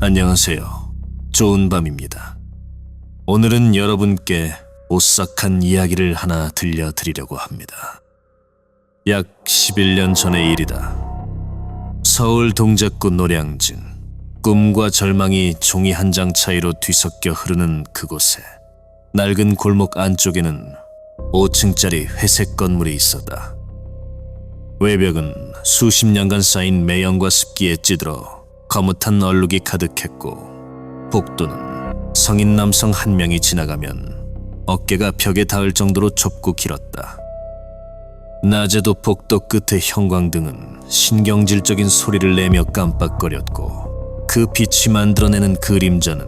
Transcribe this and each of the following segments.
안녕하세요. 좋은 밤입니다. 오늘은 여러분께 오싹한 이야기를 하나 들려드리려고 합니다. 약 11년 전의 일이다. 서울 동작구 노량진, 꿈과 절망이 종이 한 장 차이로 뒤섞여 흐르는 그곳에 낡은 골목 안쪽에는 5층짜리 회색 건물이 있었다. 외벽은 수십 년간 쌓인 매연과 습기에 찌들어 거뭇한 얼룩이 가득했고, 복도는 성인 남성 한 명이 지나가면 어깨가 벽에 닿을 정도로 좁고 길었다. 낮에도 복도 끝의 형광등은 신경질적인 소리를 내며 깜빡거렸고, 그 빛이 만들어내는 그림자는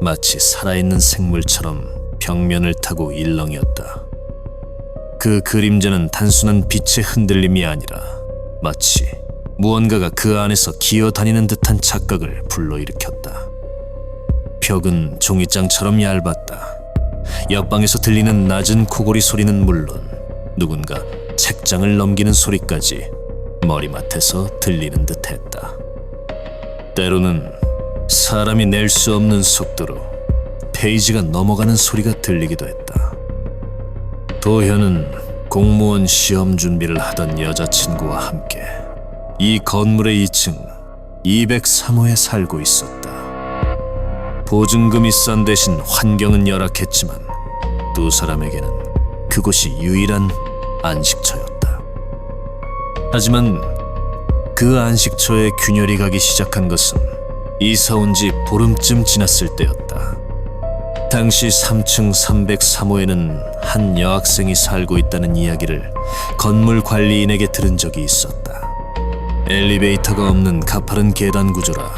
마치 살아있는 생물처럼 벽면을 타고 일렁였다. 그 그림자는 단순한 빛의 흔들림이 아니라 마치 무언가가 그 안에서 기어다니는 듯한 착각을 불러일으켰다. 벽은 종이장처럼 얇았다. 옆방에서 들리는 낮은 코골이 소리는 물론 누군가 책장을 넘기는 소리까지 머리맡에서 들리는 듯했다. 때로는 사람이 낼 수 없는 속도로 페이지가 넘어가는 소리가 들리기도 했다. 도현은 공무원 시험 준비를 하던 여자친구와 함께 이 건물의 2층 203호에 살고 있었다. 보증금이 싼 대신 환경은 열악했지만 두 사람에게는 그곳이 유일한 안식처였다. 하지만 그 안식처에 균열이 가기 시작한 것은 이사 온 지 보름쯤 지났을 때였다. 당시 3층 303호에는 한 여학생이 살고 있다는 이야기를 건물 관리인에게 들은 적이 있었다. 엘리베이터가 없는 가파른 계단 구조라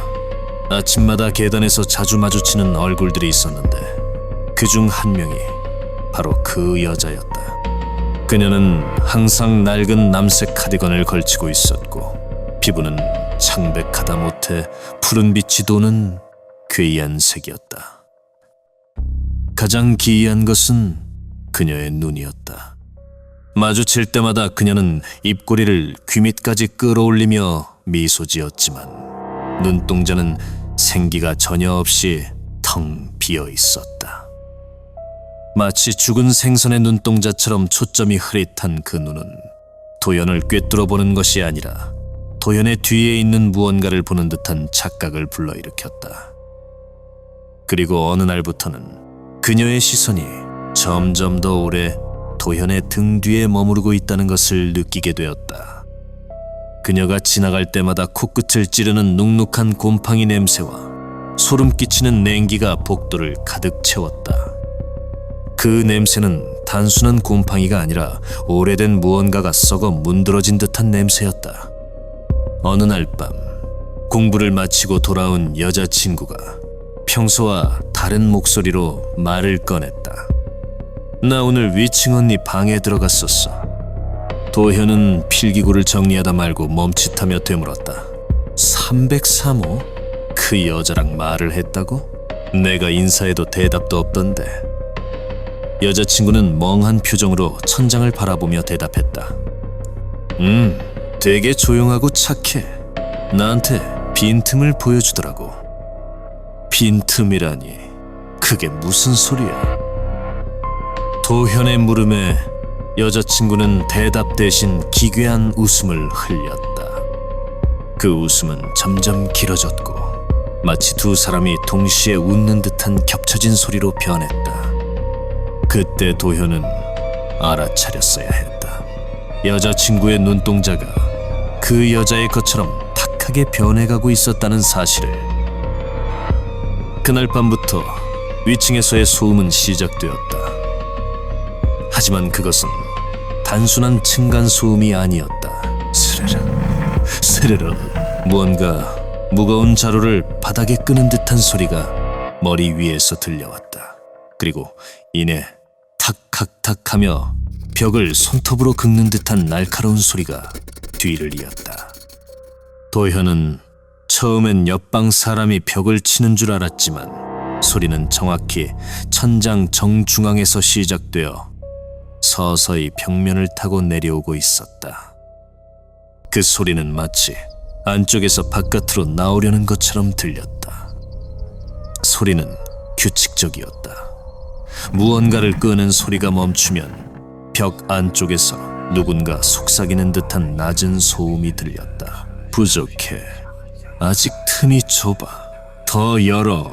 아침마다 계단에서 자주 마주치는 얼굴들이 있었는데, 그중 한 명이 바로 그 여자였다. 그녀는 항상 낡은 남색 카디건을 걸치고 있었고, 피부는 창백하다 못해 푸른 빛이 도는 괴이한 색이었다. 가장 기이한 것은 그녀의 눈이었다. 마주칠 때마다 그녀는 입꼬리를 귀 밑까지 끌어올리며 미소 지었지만 눈동자는 생기가 전혀 없이 텅 비어 있었다. 마치 죽은 생선의 눈동자처럼 초점이 흐릿한 그 눈은 도연을 꿰뚫어 보는 것이 아니라 도연의 뒤에 있는 무언가를 보는 듯한 착각을 불러일으켰다. 그리고 어느 날부터는 그녀의 시선이 점점 더 오래 도현의 등 뒤에 머무르고 있다는 것을 느끼게 되었다. 그녀가 지나갈 때마다 코끝을 찌르는 눅눅한 곰팡이 냄새와 소름 끼치는 냉기가 복도를 가득 채웠다. 그 냄새는 단순한 곰팡이가 아니라 오래된 무언가가 썩어 문드러진 듯한 냄새였다. 어느 날 밤, 공부를 마치고 돌아온 여자친구가 평소와 다른 목소리로 말을 꺼냈다. 나 오늘 위층 언니 방에 들어갔었어. 도현은 필기구를 정리하다 말고 멈칫하며 되물었다. 303호? 그 여자랑 말을 했다고? 내가 인사해도 대답도 없던데. 여자친구는 멍한 표정으로 천장을 바라보며 대답했다. 되게 조용하고 착해. 나한테 빈틈을 보여주더라고. 빈틈이라니, 그게 무슨 소리야? 도현의 물음에 여자친구는 대답 대신 기괴한 웃음을 흘렸다. 그 웃음은 점점 길어졌고 마치 두 사람이 동시에 웃는 듯한 겹쳐진 소리로 변했다. 그때 도현은 알아차렸어야 했다. 여자친구의 눈동자가 그 여자의 것처럼 탁하게 변해가고 있었다는 사실을. 그날 밤부터 위층에서의 소음은 시작되었다. 하지만 그것은 단순한 층간소음이 아니었다. 스르르, 스르르, 무언가 무거운 자루를 바닥에 끄는 듯한 소리가 머리 위에서 들려왔다. 그리고 이내 탁탁탁 하며 벽을 손톱으로 긁는 듯한 날카로운 소리가 뒤를 이었다. 도현은 처음엔 옆방 사람이 벽을 치는 줄 알았지만 소리는 정확히 천장 정중앙에서 시작되어 서서히 벽면을 타고 내려오고 있었다. 그 소리는 마치 안쪽에서 바깥으로 나오려는 것처럼 들렸다. 소리는 규칙적이었다. 무언가를 끄는 소리가 멈추면 벽 안쪽에서 누군가 속삭이는 듯한 낮은 소음이 들렸다. 부족해. 아직 틈이 좁아. 더 열어.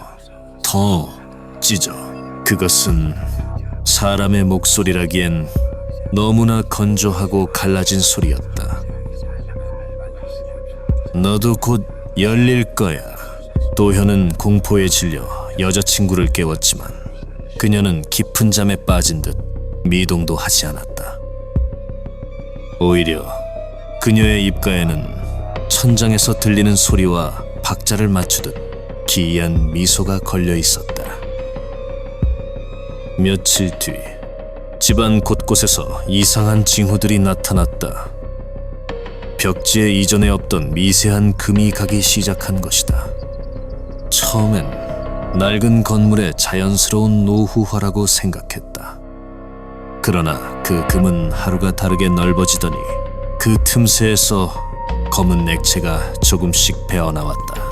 더 찢어. 그것은 사람의 목소리라기엔 너무나 건조하고 갈라진 소리였다. 너도 곧 열릴 거야. 도현은 공포에 질려 여자친구를 깨웠지만 그녀는 깊은 잠에 빠진 듯 미동도 하지 않았다. 오히려 그녀의 입가에는 천장에서 들리는 소리와 박자를 맞추듯 기이한 미소가 걸려 있었다. 며칠 뒤 집안 곳곳에서 이상한 징후들이 나타났다. 벽지에 이전에 없던 미세한 금이 가기 시작한 것이다. 처음엔 낡은 건물의 자연스러운 노후화라고 생각했다. 그러나 그 금은 하루가 다르게 넓어지더니 그 틈새에서 검은 액체가 조금씩 배어나왔다.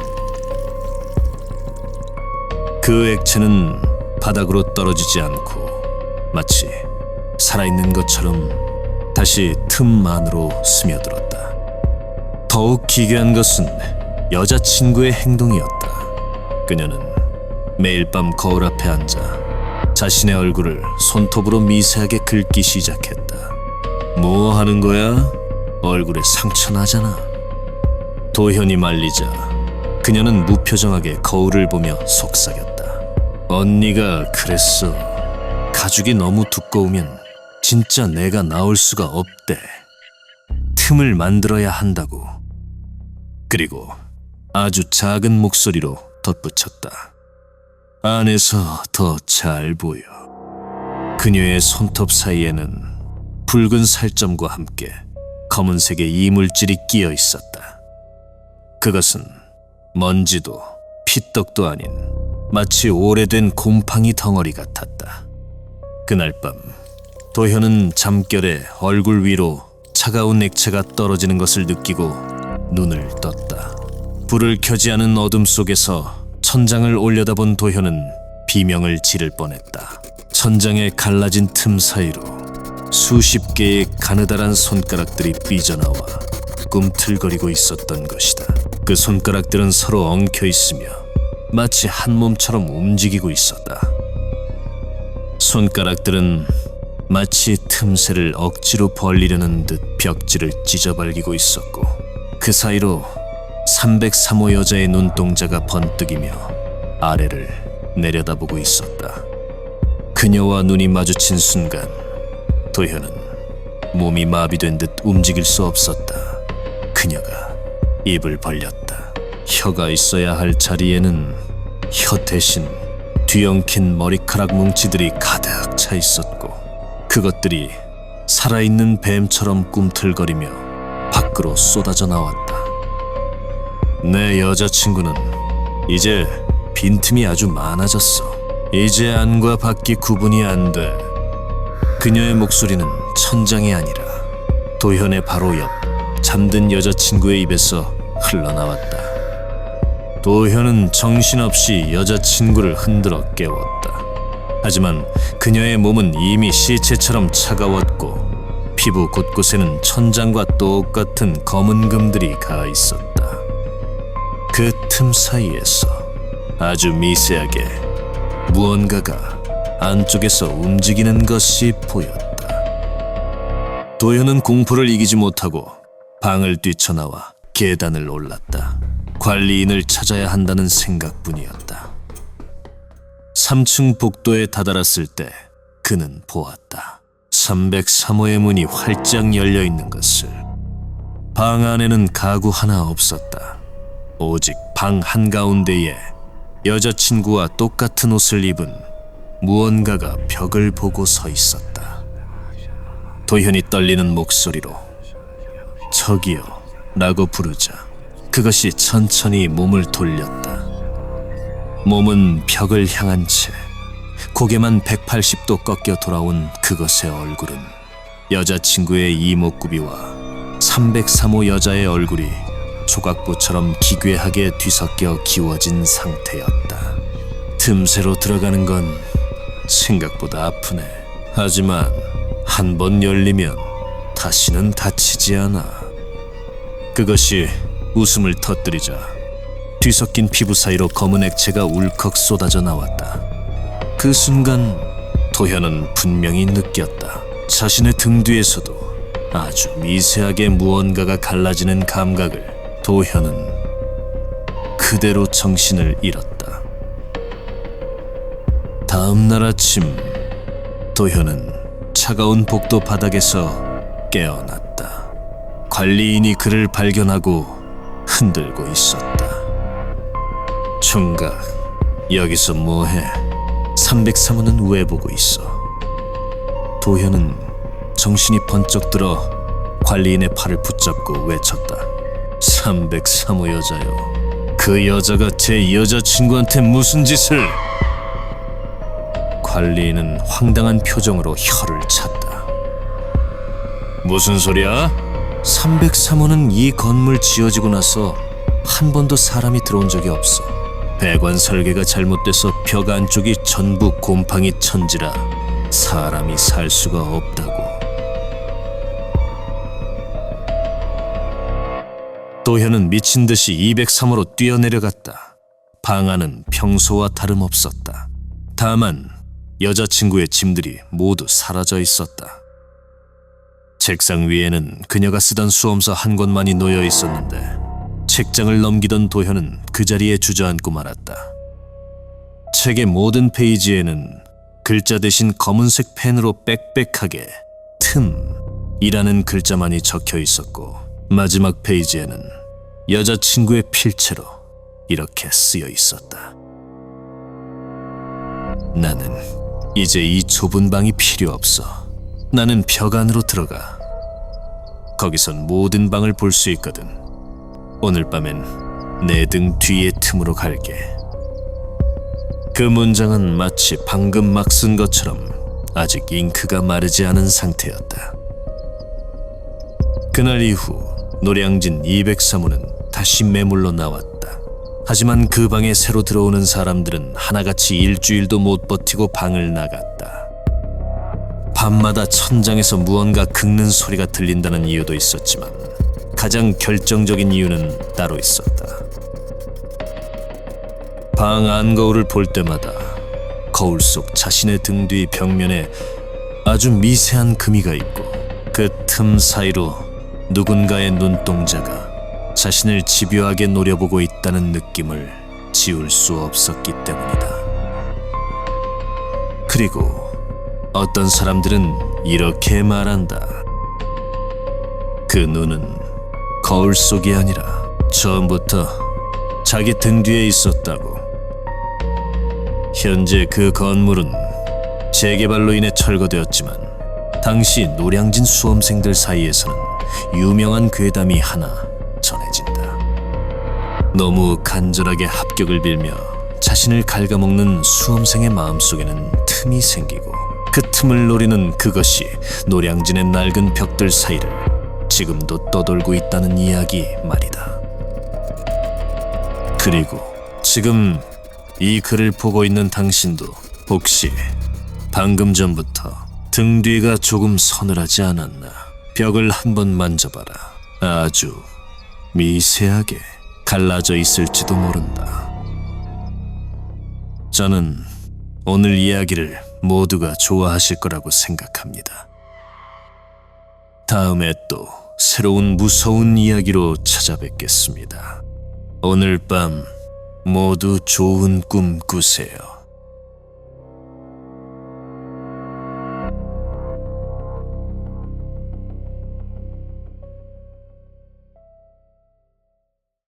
그 액체는 바닥으로 떨어지지 않고 마치 살아있는 것처럼 다시 틈 안으로 스며들었다. 더욱 기괴한 것은 여자친구의 행동이었다. 그녀는 매일 밤 거울 앞에 앉아 자신의 얼굴을 손톱으로 미세하게 긁기 시작했다. 뭐 하는 거야? 얼굴에 상처 나잖아. 도현이 말리자 그녀는 무표정하게 거울을 보며 속삭였다. 언니가 그랬어. 가죽이 너무 두꺼우면 진짜 내가 나올 수가 없대. 틈을 만들어야 한다고. 그리고 아주 작은 목소리로 덧붙였다. 안에서 더 잘 보여. 그녀의 손톱 사이에는 붉은 살점과 함께 검은색의 이물질이 끼어 있었다. 그것은 먼지도 피떡도 아닌 마치 오래된 곰팡이 덩어리 같았다. 그날 밤 도현은 잠결에 얼굴 위로 차가운 액체가 떨어지는 것을 느끼고 눈을 떴다. 불을 켜지 않은 어둠 속에서 천장을 올려다본 도현은 비명을 지를 뻔했다. 천장의 갈라진 틈 사이로 수십 개의 가느다란 손가락들이 삐져나와 꿈틀거리고 있었던 것이다. 그 손가락들은 서로 엉켜 있으며 마치 한 몸처럼 움직이고 있었다. 손가락들은 마치 틈새를 억지로 벌리려는 듯 벽지를 찢어발기고 있었고 그 사이로 303호 여자의 눈동자가 번뜩이며 아래를 내려다보고 있었다. 그녀와 눈이 마주친 순간 도현은 몸이 마비된 듯 움직일 수 없었다. 그녀가 입을 벌렸다. 혀가 있어야 할 자리에는 혀 대신 뒤엉킨 머리카락 뭉치들이 가득 차 있었고 그것들이 살아있는 뱀처럼 꿈틀거리며 밖으로 쏟아져 나왔다. 내 여자친구는 이제 빈틈이 아주 많아졌어. 이제 안과 밖이 구분이 안 돼. 그녀의 목소리는 천장이 아니라 도현의 바로 옆 잠든 여자친구의 입에서 흘러나왔다. 도현은 정신없이 여자친구를 흔들어 깨웠다. 하지만 그녀의 몸은 이미 시체처럼 차가웠고 피부 곳곳에는 천장과 똑같은 검은 금들이 가 있었다. 그 틈 사이에서 아주 미세하게 무언가가 안쪽에서 움직이는 것이 보였다. 도현은 공포를 이기지 못하고 방을 뛰쳐나와 계단을 올랐다. 관리인을 찾아야 한다는 생각뿐이었다. 3층 복도에 다다랐을 때 그는 보았다. 303호의 문이 활짝 열려 있는 것을. 방 안에는 가구 하나 없었다. 오직 방 한가운데에 여자친구와 똑같은 옷을 입은 무언가가 벽을 보고 서 있었다. 도현이 떨리는 목소리로 저기요 라고 부르자 그것이 천천히 몸을 돌렸다. 몸은 벽을 향한 채 고개만 180도 꺾여 돌아온 그것의 얼굴은 여자친구의 이목구비와 303호 여자의 얼굴이 조각보처럼 기괴하게 뒤섞여 기워진 상태였다. 틈새로 들어가는 건 생각보다 아프네. 하지만 한 번 열리면 다시는 닫히지 않아. 그것이 웃음을 터뜨리자 뒤섞인 피부 사이로 검은 액체가 울컥 쏟아져 나왔다. 그 순간 도현은 분명히 느꼈다. 자신의 등 뒤에서도 아주 미세하게 무언가가 갈라지는 감각을. 도현은 그대로 정신을 잃었다. 다음 날 아침 도현은 차가운 복도 바닥에서 깨어났다. 관리인이 그를 발견하고 흔들고 있었다. 총각, 여기서 뭐해? 303호는 왜 보고 있어? 도현은 정신이 번쩍 들어 관리인의 팔을 붙잡고 외쳤다. 303호 여자요. 그 여자가 제 여자친구한테 무슨 짓을... 관리인은 황당한 표정으로 혀를 찼다. 무슨 소리야? 303호는 이 건물 지어지고 나서 한 번도 사람이 들어온 적이 없어. 배관 설계가 잘못돼서 벽 안쪽이 전부 곰팡이 천지라 사람이 살 수가 없다고. 도현은 미친 듯이 203호로 뛰어내려갔다. 방 안은 평소와 다름없었다. 다만 여자친구의 짐들이 모두 사라져 있었다. 책상 위에는 그녀가 쓰던 수험서 한 권만이 놓여 있었는데 책장을 넘기던 도현은 그 자리에 주저앉고 말았다. 책의 모든 페이지에는 글자 대신 검은색 펜으로 빽빽하게 틈이라는 글자만이 적혀 있었고 마지막 페이지에는 여자친구의 필체로 이렇게 쓰여 있었다. 나는 이제 이 좁은 방이 필요 없어. 나는 벽 안으로 들어가. 거기선 모든 방을 볼 수 있거든. 오늘 밤엔 내 등 뒤의 틈으로 갈게. 그 문장은 마치 방금 막 쓴 것처럼 아직 잉크가 마르지 않은 상태였다. 그날 이후 노량진 203호는 다시 매물로 나왔다. 하지만 그 방에 새로 들어오는 사람들은 하나같이 일주일도 못 버티고 방을 나갔다. 밤마다 천장에서 무언가 긁는 소리가 들린다는 이유도 있었지만 가장 결정적인 이유는 따로 있었다. 방 안 거울을 볼 때마다 거울 속 자신의 등 뒤 벽면에 아주 미세한 금이가 있고 그 틈 사이로 누군가의 눈동자가 자신을 집요하게 노려보고 있다는 느낌을 지울 수 없었기 때문이다. 그리고 어떤 사람들은 이렇게 말한다. 그 눈은 거울 속이 아니라 처음부터 자기 등 뒤에 있었다고. 현재 그 건물은 재개발로 인해 철거되었지만 당시 노량진 수험생들 사이에서는 유명한 괴담이 하나 전해진다. 너무 간절하게 합격을 빌며 자신을 갉아먹는 수험생의 마음속에는 틈이 생기고 그 틈을 노리는 그것이 노량진의 낡은 벽들 사이를 지금도 떠돌고 있다는 이야기 말이다. 그리고 지금 이 글을 보고 있는 당신도 혹시 방금 전부터 등 뒤가 조금 서늘하지 않았나? 벽을 한번 만져봐라. 아주 미세하게 갈라져 있을지도 모른다. 저는 오늘 이야기를 모두가 좋아하실 거라고 생각합니다. 다음에 또 새로운 무서운 이야기로 찾아뵙겠습니다. 오늘 밤 모두 좋은 꿈 꾸세요.